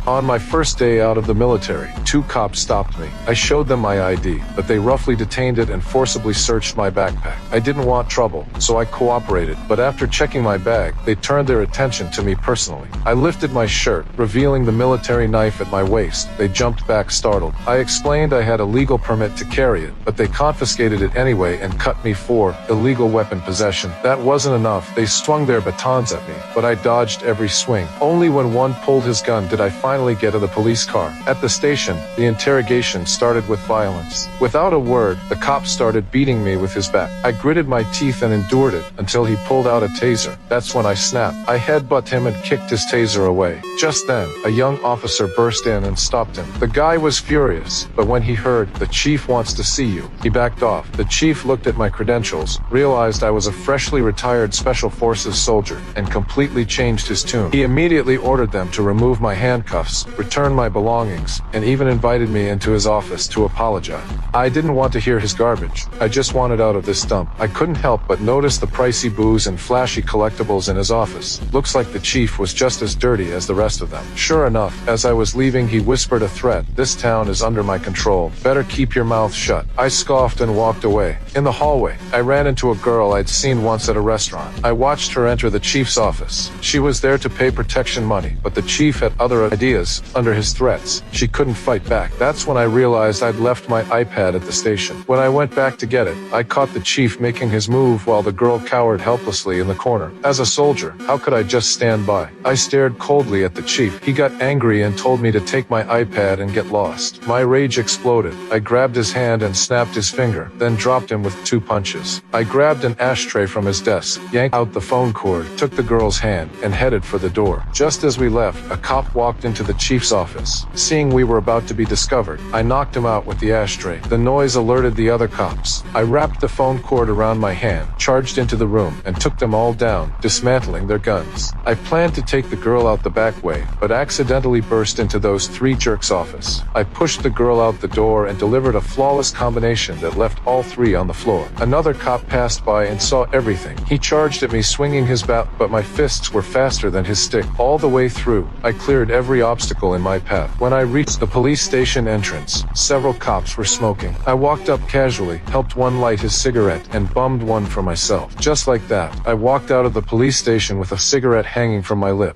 On my first day out of the military, 2 cops stopped me. I showed them my ID, but they roughly detained it and forcibly searched my backpack. I didn't want trouble, so I cooperated, but after checking my bag, they turned their attention to me personally. I lifted my shirt, revealing the military knife at my waist. They jumped back startled. I explained I had a legal permit to carry it, but they confiscated it anyway and cut me for illegal weapon possession. That wasn't enough. They swung their batons at me, but I dodged every swing. Only when one pulled his gun did I finally get to the police car. At the station, the interrogation started with violence. Without a word, the cop started beating me with his bat. I gritted my teeth and endured it until he pulled out a taser. That's when I snapped. I headbutted him and kicked his taser away. Just then, a young officer burst in and stopped him. The guy was furious, but when he heard, "The chief wants to see you," he backed off. The chief looked at my credentials, realized I was a freshly retired Special Forces soldier, and completely changed his tune. He immediately ordered them to remove my handcuffs, return my belongings, and even invited me into his office to apologize. I didn't want to hear his garbage. I just wanted out of this dump. I couldn't help but notice the pricey booze and flashy collectibles in his office. Looks like the chief was just as dirty as the rest of them. Sure enough, as I was leaving, he whispered a threat. "This town is under my control. Better keep your mouth shut." I scoffed and walked away. In the hallway, I ran into a girl I'd seen once at a restaurant. I watched her enter the chief's office. She was there to pay protection money, but the chief had other ideas. Under his threats, she couldn't fight back. That's when I realized I'd left my iPad at the station. When I went back to get it, I caught the chief making his move while the girl cowered helplessly in the corner. As a soldier, how could I just stand by? I stared coldly at the chief. He got angry and told me to take my iPad and get lost. My rage exploded. I grabbed his hand and snapped his finger, then dropped him with 2 punches. I grabbed an ashtray from his desk, yanked out the phone cord, took the girl's hand, and headed for the door. Just as we left, a cop walked into the chief's office. Seeing we were about to be discovered, I knocked him out with the ashtray. The noise alerted the other cops. I wrapped the phone cord around my hand, charged into the room, and took them all down, dismantling their guns. I planned to take the girl out the back way, but accidentally burst into those 3 jerks' office. I pushed the girl out the door and delivered a flawless combination that left all 3 on the floor. Another cop passed by and saw everything. He charged at me swinging his bat, but my fists were faster than his stick. All the way through, I cleared every obstacle in my path. When I reached the police station entrance, several cops were smoking. I walked up casually, helped one light his cigarette, and bummed one for myself. Just like that, I walked out of the police station with a cigarette hanging from my lip.